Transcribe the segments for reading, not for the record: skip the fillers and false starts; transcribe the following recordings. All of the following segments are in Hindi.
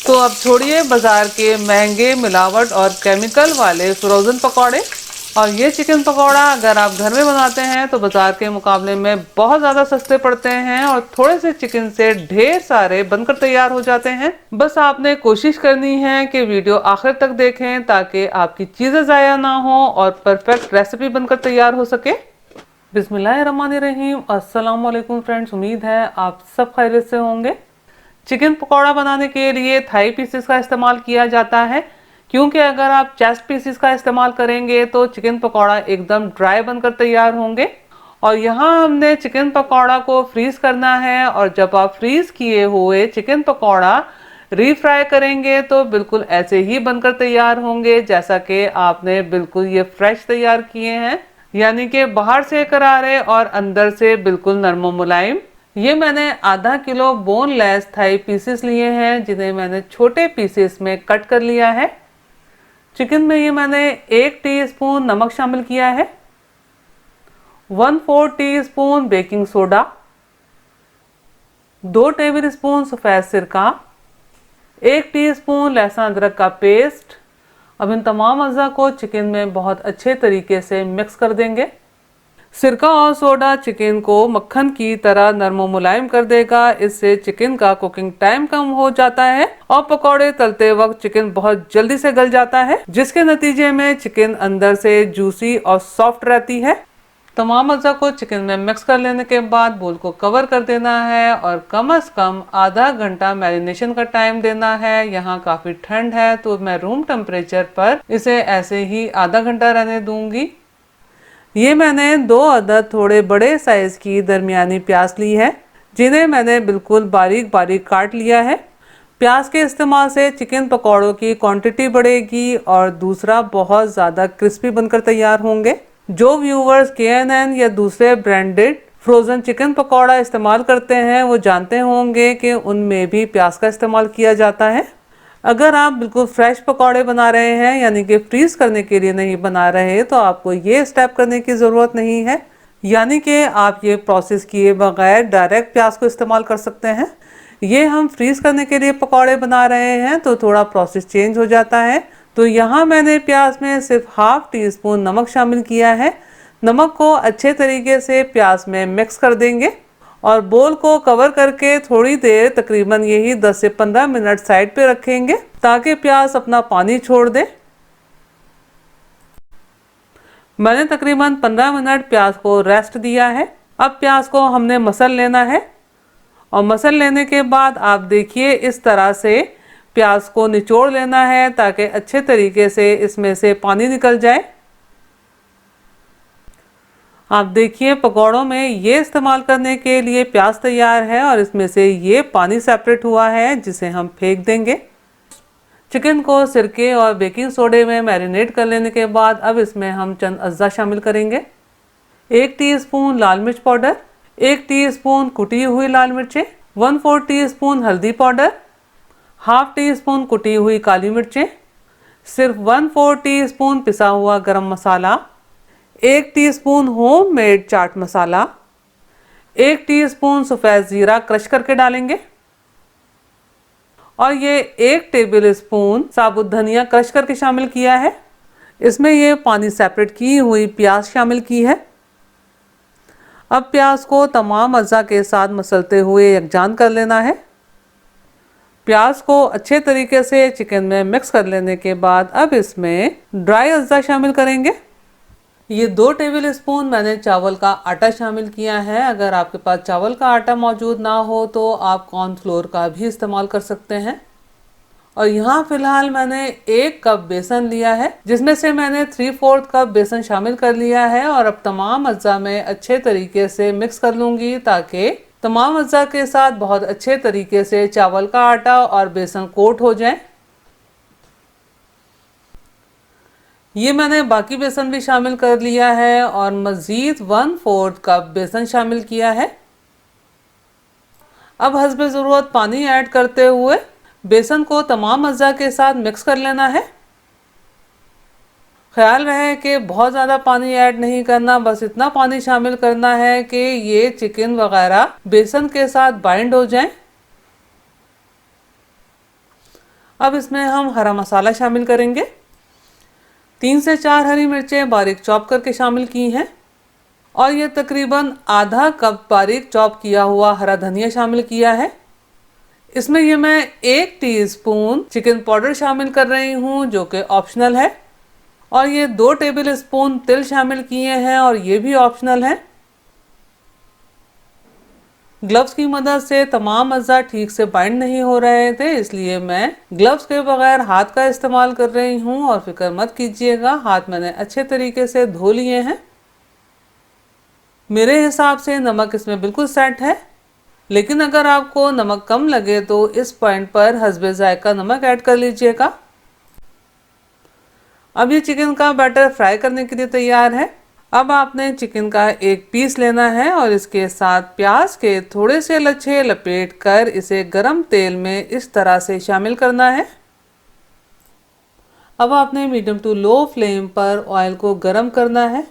तो अब छोड़िए बाजार के महंगे मिलावट और केमिकल वाले फ्रोज़न पकौड़े, और ये चिकन पकौड़ा अगर आप घर में बनाते हैं तो बाजार के मुकाबले में बहुत ज़्यादा सस्ते पड़ते हैं और थोड़े से चिकन से ढेर सारे बनकर तैयार हो जाते हैं। बस आपने कोशिश करनी है कि वीडियो आखिर तक देखें ताकि आपकी चीज़ें ज़ाया ना हो और परफेक्ट रेसिपी बनकर तैयार हो सके। बिस्मिल्लाहिर्रहमानिर्रहीम। अस्सलाम वालेकुम फ्रेंड्स, उम्मीद है आप सब खैरियत से होंगे। चिकन पकौड़ा बनाने के लिए थाई पीसेस का इस्तेमाल किया जाता है, क्योंकि अगर आप चेस्ट पीसेस का इस्तेमाल करेंगे तो चिकन पकौड़ा एकदम ड्राई बनकर तैयार होंगे। और यहाँ हमने चिकन पकौड़ा को फ्रीज करना है, और जब आप फ्रीज किए हुए चिकन पकौड़ा रीफ्राई करेंगे तो बिल्कुल ऐसे ही बनकर तैयार होंगे जैसा कि आपने बिल्कुल ये फ्रेश तैयार किए हैं, यानी कि बाहर से करारे और अंदर से बिल्कुल नरम मुलायम। ये मैंने आधा किलो बोनलेस थाई पीसेस लिए हैं, जिन्हें मैंने छोटे पीसेस में कट कर लिया है। चिकन में ये मैंने 1 टीस्पून नमक शामिल किया है, 1/4 teaspoon baking soda, 2 table spoon सफ़ेद सिरका, 1 टीस्पून लहसुन अदरक का पेस्ट। अब इन तमाम अज़ा को चिकन में बहुत अच्छे तरीके से मिक्स कर देंगे। सिरका और सोडा चिकन को मक्खन की तरह नरम मुलायम कर देगा। इससे चिकन का कुकिंग टाइम कम हो जाता है और पकौड़े तलते वक्त चिकन बहुत जल्दी से गल जाता है, जिसके नतीजे में चिकन अंदर से जूसी और सॉफ्ट रहती है। तमाम अज़ा को चिकन में मिक्स कर लेने के बाद बोल को कवर कर देना है और कम से कम आधा घंटा मैरिनेशन का टाइम देना है। यहाँ काफ़ी ठंड है तो मैं रूम टेम्परेचर पर इसे ऐसे ही आधा घंटा रहने दूंगी। ये मैंने 2 अदद थोड़े बड़े साइज की दरमियानी प्याज ली है, जिन्हें मैंने बिल्कुल बारीक बारीक काट लिया है। प्याज के इस्तेमाल से चिकन पकौड़ों की क्वांटिटी बढ़ेगी और दूसरा बहुत ज़्यादा क्रिस्पी बनकर तैयार होंगे। जो व्यूवर्स KNN या दूसरे ब्रांडेड फ्रोज़न चिकन पकौड़ा इस्तेमाल करते हैं वो जानते होंगे कि उनमें भी प्याज का इस्तेमाल किया जाता है। अगर आप बिल्कुल फ्रेश पकौड़े बना रहे हैं, यानी कि फ्रीज करने के लिए नहीं बना रहे, तो आपको ये स्टेप करने की ज़रूरत नहीं है, यानी कि आप ये प्रोसेस किए बगैर डायरेक्ट प्याज को इस्तेमाल कर सकते हैं। ये हम फ्रीज करने के लिए पकौड़े बना रहे हैं तो थोड़ा प्रोसेस चेंज हो जाता है। तो यहाँ मैंने प्याज में सिर्फ 1/2 टीस्पून नमक शामिल किया है। नमक को अच्छे तरीके से प्याज में मिक्स कर देंगे और बोल को कवर करके थोड़ी देर तकरीबन यही 10 से 15 मिनट साइड पे रखेंगे ताकि प्याज अपना पानी छोड़ दे। मैंने तकरीबन 15 मिनट प्याज को रेस्ट दिया है। अब प्याज को हमने मसल लेना है और मसल लेने के बाद आप देखिए इस तरह से प्याज को निचोड़ लेना है ताकि अच्छे तरीके से इसमें से पानी निकल जाए। आप देखिए पकौड़ों में ये इस्तेमाल करने के लिए प्याज तैयार है और इसमें से ये पानी सेपरेट हुआ है जिसे हम फेंक देंगे। चिकन को सिरके और बेकिंग सोडे में मैरिनेट कर लेने के बाद अब इसमें हम चंद अज्जा शामिल करेंगे। 1 टीस्पून लाल मिर्च पाउडर, 1 टीस्पून कुटी हुई लाल मिर्चें, 1/4 टीस्पून हल्दी पाउडर, 1/2 टीस्पून कुटी हुई काली मिर्चें, सिर्फ 1/4 टीस्पून पिसा हुआ गरम मसाला, 1 teaspoon homemade chaat masala, 1 teaspoon सफ़ेद ज़ीरा क्रश करके डालेंगे और ये 1 टेबल स्पून साबुत धनिया क्रश करके शामिल किया है। इसमें ये पानी सेपरेट की हुई प्याज शामिल की है। अब प्याज को तमाम अज़्ज़ा के साथ मसलते हुए यकजान कर लेना है। प्याज को अच्छे तरीके से चिकन में मिक्स कर लेने के बाद अब इसमें ड्राई अज़्ज़ा शामिल करेंगे। ये 2 टेबल स्पून मैंने चावल का आटा शामिल किया है। अगर आपके पास चावल का आटा मौजूद ना हो तो आप कॉर्नफ्लोर का भी इस्तेमाल कर सकते हैं। और यहाँ फ़िलहाल मैंने 1 कप बेसन लिया है, जिसमें से मैंने 3/4 कप बेसन शामिल कर लिया है और अब तमाम अज्जा में अच्छे तरीके से मिक्स कर लूँगी ताकि तमाम अज्जा के साथ बहुत अच्छे तरीके से चावल का आटा और बेसन कोट हो जाए। ये मैंने बाकी बेसन भी शामिल कर लिया है और मज़ीद 1/4 कप बेसन शामिल किया है। अब हस्ब ज़रूरत पानी ऐड करते हुए बेसन को तमाम अज़्ज़ा के साथ मिक्स कर लेना है। ख्याल रहे कि बहुत ज़्यादा पानी ऐड नहीं करना, बस इतना पानी शामिल करना है कि ये चिकन वगैरह बेसन के साथ बाइंड हो जाए। अब इसमें हम हरा मसाला शामिल करेंगे। 3 से 4 हरी मिर्चें बारीक चॉप करके शामिल की हैं और ये तकरीबन आधा कप बारीक चॉप किया हुआ हरा धनिया शामिल किया है। इसमें ये मैं 1 टीस्पून चिकन पाउडर शामिल कर रही हूँ जो कि ऑप्शनल है, और ये 2 टेबल स्पून तिल शामिल किए हैं और ये भी ऑप्शनल है। ग्लव्स की मदद से तमाम अज़्ज़ा ठीक से बाइंड नहीं हो रहे थे, इसलिए मैं ग्लव्स के बगैर हाथ का इस्तेमाल कर रही हूँ। और फिक्र मत कीजिएगा, हाथ मैंने अच्छे तरीके से धो लिए हैं। मेरे हिसाब से नमक इसमें बिल्कुल सेट है, लेकिन अगर आपको नमक कम लगे तो इस पॉइंट पर हस्बे जायका नमक ऐड कर लीजिएगा। अब ये चिकन का बैटर फ्राई करने के लिए तैयार है। अब आपने चिकन का एक पीस लेना है और इसके साथ प्याज के थोड़े से लच्छे लपेट कर इसे गरम तेल में इस तरह से शामिल करना है। अब आपने मीडियम टू लो फ्लेम पर ऑयल को गरम करना है।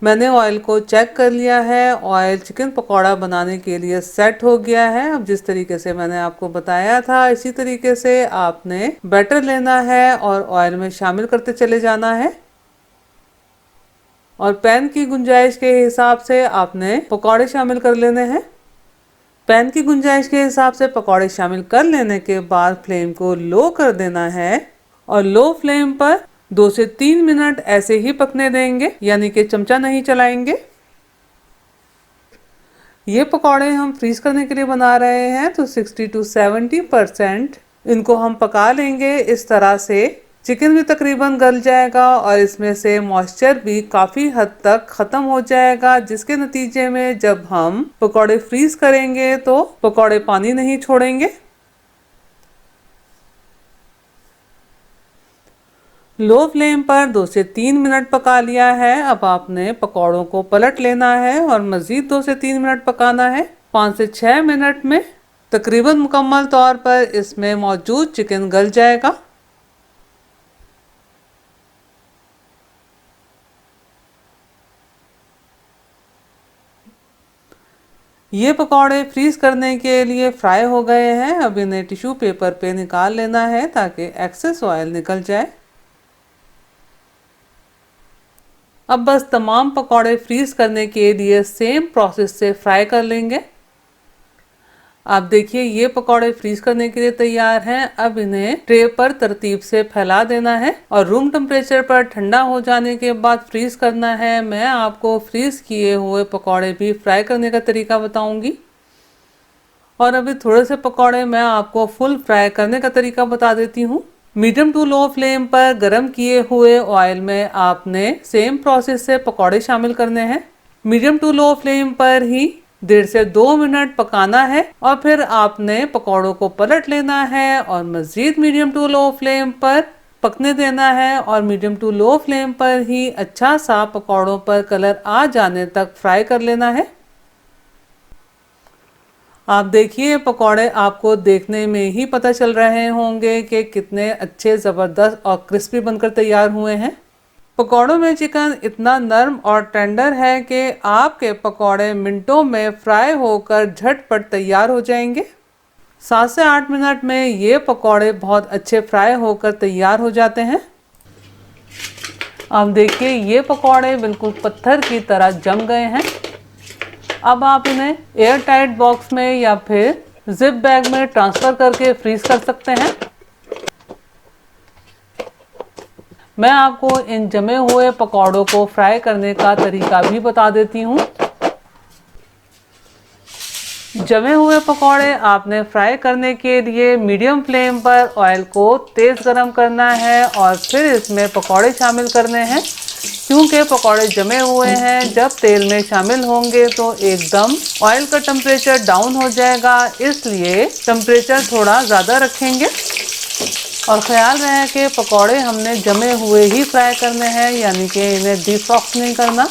मैंने ऑयल को चेक कर लिया है, ऑयल चिकन पकौड़ा बनाने के लिए सेट हो गया है। अब जिस तरीके से मैंने आपको बताया था इसी तरीके से आपने बैटर लेना है और ऑयल में शामिल करते चले जाना है। और पैन की गुंजाइश के हिसाब से आपने पकौड़े शामिल कर लेने हैं। पैन की गुंजाइश के हिसाब से पकौड़े शामिल कर लेने के बाद फ्लेम को लो कर देना है और लो फ्लेम पर 2 से 3 मिनट ऐसे ही पकने देंगे, यानी कि चमचा नहीं चलाएंगे। ये पकौड़े हम फ्रीज करने के लिए बना रहे हैं, तो 60 to 70% इनको हम पका लेंगे। इस तरह से चिकन भी तकरीबन गल जाएगा और इसमें से मॉइस्चर भी काफ़ी हद तक ख़त्म हो जाएगा, जिसके नतीजे में जब हम पकौड़े फ्रीज करेंगे तो पकौड़े पानी नहीं छोड़ेंगे। लो फ्लेम पर 2 से 3 मिनट पका लिया है। अब आपने पकौड़ों को पलट लेना है और मज़ीद 2 से 3 मिनट पकाना है। 5 से 6 मिनट में तकरीबन मुकम्मल तौर पर इसमें मौजूद चिकन गल जाएगा। ये पकौड़े फ्रीज करने के लिए फ्राई हो गए हैं। अब इन्हें टिश्यू पेपर पे निकाल लेना है ताकि एक्सेस ऑयल निकल जाए। अब बस तमाम पकौड़े फ्रीज करने के लिए सेम प्रोसेस से फ्राई कर लेंगे। आप देखिए ये पकौड़े फ्रीज करने के लिए तैयार हैं। अब इन्हें ट्रे पर तरतीब से फैला देना है और रूम टेम्परेचर पर ठंडा हो जाने के बाद फ्रीज करना है। मैं आपको फ्रीज किए हुए पकौड़े भी फ्राई करने का तरीका बताऊंगी और अभी थोड़े से पकौड़े मैं आपको फुल फ्राई करने का तरीका बता देती हूँ। मीडियम टू लो फ्लेम पर गरम किए हुए ऑयल में आपने सेम प्रोसेस से पकौड़े शामिल करने हैं। मीडियम टू लो फ्लेम पर ही 1.5 से 2 मिनट पकाना है और फिर आपने पकौड़ों को पलट लेना है और मज़ीद मीडियम टू लो फ्लेम पर पकने देना है और मीडियम टू लो फ्लेम पर ही अच्छा सा पकौड़ों पर कलर आ जाने तक फ्राई कर लेना है। आप देखिए पकौड़े आपको देखने में ही पता चल रहे होंगे कि कितने अच्छे ज़बरदस्त और क्रिस्पी बनकर तैयार हुए हैं। पकौड़ों में चिकन इतना नरम और टेंडर है कि आपके पकौड़े मिनटों में फ्राई होकर झटपट तैयार हो जाएंगे। 7 से 8 मिनट में ये पकौड़े बहुत अच्छे फ्राई होकर तैयार हो जाते हैं। अब देखिए ये पकौड़े बिल्कुल पत्थर की तरह जम गए हैं। अब आप इन्हें एयर टाइट बॉक्स में या फिर जिप बैग में ट्रांसफ़र करके फ्रीज कर सकते हैं। मैं आपको इन जमे हुए पकौड़ों को फ्राई करने का तरीका भी बता देती हूँ। जमे हुए पकौड़े आपने फ्राई करने के लिए मीडियम फ्लेम पर ऑयल को तेज़ गरम करना है और फिर इसमें पकौड़े शामिल करने हैं। क्योंकि पकौड़े जमे हुए हैं, जब तेल में शामिल होंगे तो एकदम ऑयल का टेम्परेचर डाउन हो जाएगा, इसलिए टेम्परेचर थोड़ा ज़्यादा रखेंगे और ख्याल रहे कि पकौड़े हमने जमे हुए ही फ्राई करने हैं, यानी कि इन्हें डिफ्रॉस्ट नहीं करना।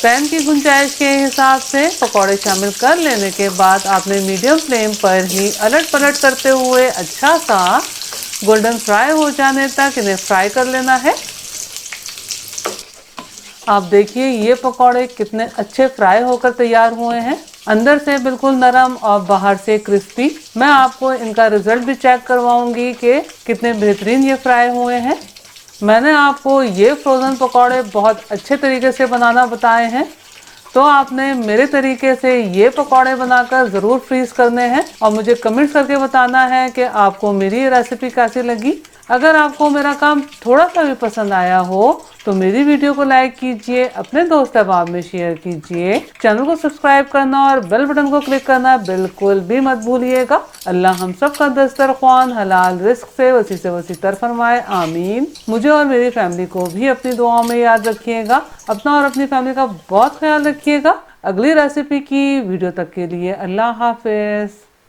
पैन की गुंजाइश के हिसाब से पकौड़े शामिल कर लेने के बाद आपने मीडियम फ्लेम पर ही अलट पलट करते हुए अच्छा सा गोल्डन फ्राई हो जाने तक इन्हें फ्राई कर लेना है। आप देखिए ये पकौड़े कितने अच्छे फ्राई होकर तैयार हुए हैं। अंदर से बिल्कुल नरम और बाहर से क्रिस्पी। मैं आपको इनका रिजल्ट भी चेक करवाऊंगी कि कितने बेहतरीन ये फ्राई हुए हैं। मैंने आपको ये फ्रोज़न पकौड़े बहुत अच्छे तरीके से बनाना बताए हैं, तो आपने मेरे तरीके से ये पकौड़े बनाकर ज़रूर फ्रीज करने हैं और मुझे कमेंट्स करके बताना है कि आपको मेरी ये रेसिपी कैसी लगी। अगर आपको मेरा काम थोड़ा सा भी पसंद आया हो तो मेरी वीडियो को लाइक कीजिए, अपने दोस्त अहबाब में शेयर कीजिए, चैनल को सब्सक्राइब करना और बेल बटन को क्लिक करना बिल्कुल भी मत भूलिएगा। अल्लाह हम सब का दस्तरख्वान हलाल रिस्क से वसी तर फरमाए, आमीन। मुझे और मेरी फैमिली को भी अपनी दुआओं में याद रखिएगा। अपना और अपनी फैमिली का बहुत ख्याल रखिएगा। अगली रेसिपी की वीडियो तक के लिए अल्लाह हाफिज।